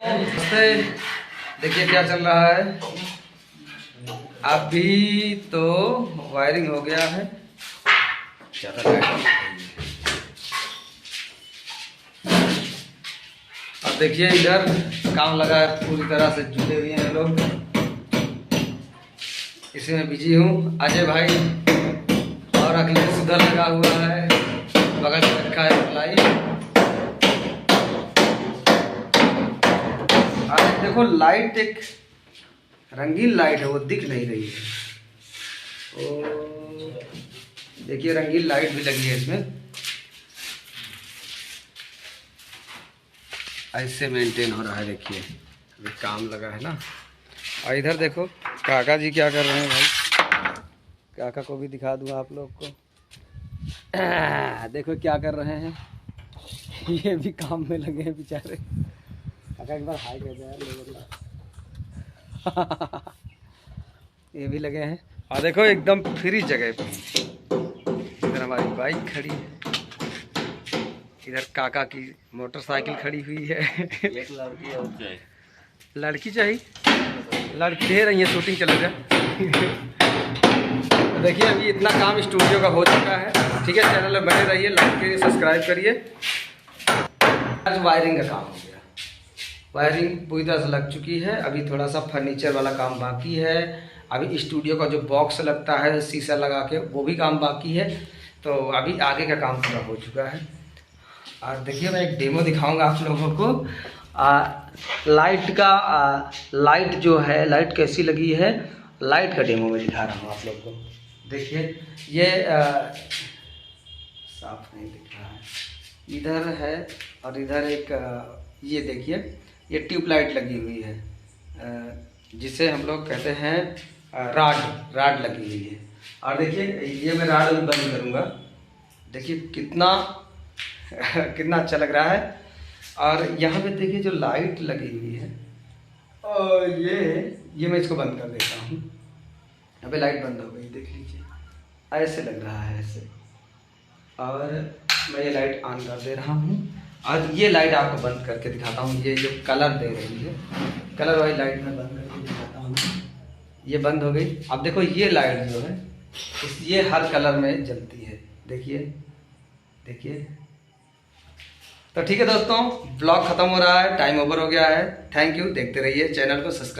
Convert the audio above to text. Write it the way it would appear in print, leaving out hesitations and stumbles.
नमस्ते। देखिए क्या चल रहा है। अभी तो वायरिंग हो गया है। ज़्यादा अब देखिए इधर काम लगा है, पूरी तरह से जुटे हुए हैं लोग। इसी में बिजी हूँ। अजय भाई और अखिलेश उधर लगा हुआ है, बगल में रखा है प्लाई। अरे देखो लाइट, एक रंगीन लाइट है, वो दिख नहीं रही है। ओ देखिए रंगीन लाइट भी लगी है इसमें। ऐसे मेंटेन हो रहा है। देखिए अभी काम लगा है ना। और इधर देखो काका जी क्या कर रहे हैं भाई। काका को भी दिखा दूँ आप लोग को। देखो क्या कर रहे हैं। ये भी काम में लगे हैं बेचारे। काका एक बार हाई कर दे। ये भी लगे हैं। और देखो एकदम फ्री जगह पे इधर हमारी बाइक खड़ी है, इधर काका की मोटरसाइकिल खड़ी हुई है। एक लड़की और चाहिए। लड़की चाहिए, लड़की ढेर रही है, शूटिंग चलेगा। तो देखिए अभी इतना काम स्टूडियो का हो चुका है। ठीक है, चैनल में बने रहिए, लाइक करिए, सब्सक्राइब करिए। आज वायरिंग का काम हो गया। वायरिंग पूरी तरह से लग चुकी है। अभी थोड़ा सा फर्नीचर वाला काम बाकी है। अभी स्टूडियो का जो बॉक्स लगता है शीशा लगा के, वो भी काम बाकी है। तो अभी आगे का काम पूरा हो चुका है। और देखिए मैं एक डेमो दिखाऊंगा आप लोगों को। लाइट का लाइट जो है, लाइट कैसी लगी है, लाइट का डेमो मैं दिखा रहा हूँ आप लोग को। देखिए ये साफ नहीं दिख रहा है, इधर है और इधर एक ये देखिए ये ट्यूबलाइट लगी हुई है, जिसे हम लोग कहते हैं राड लगी हुई है। और देखिए ये मैं राड भी बंद करूँगा। देखिए कितना कितना अच्छा लग रहा है। और यहाँ पे देखिए जो लाइट लगी हुई है, और ये मैं इसको बंद कर देता हूँ। यहाँ पे लाइट बंद हो गई, देख लीजिए ऐसे लग रहा है ऐसे। और मैं ये लाइट ऑन कर दे रहा हूँ और ये लाइट आपको बंद करके दिखाता हूँ। ये जो कलर दे रही है, कलर वाली लाइट मैं बंद करके दिखाता हूँ। ये बंद हो गई। अब देखो ये लाइट जो है ये हर कलर में जलती है। देखिए देखिए। तो ठीक है दोस्तों, ब्लॉग खत्म हो रहा है, टाइम ओवर हो गया है। Thank you. देखते रहिए चैनल को, सब्सक्राइब